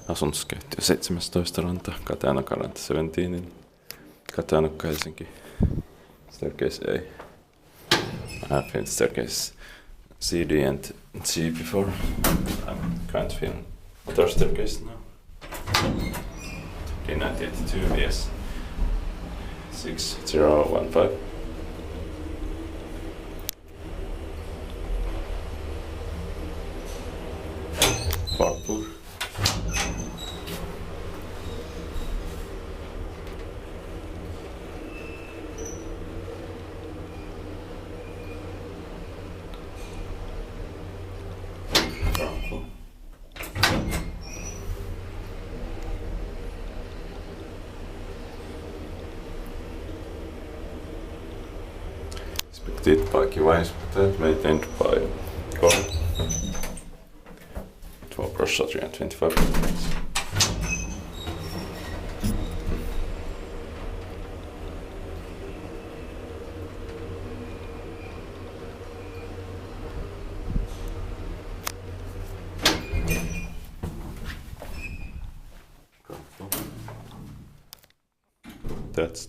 Asunnuskeittiö 17 ranta, Katajanokanranta 17, Katajanokka Helsinki. Staircase A. I have been staircase C, D and G before. I can't feel third staircase now. D982 VS 6015. Parkour. Inspected by Kiwais, maintained by Gordon. 12 brush 325 minutes. That's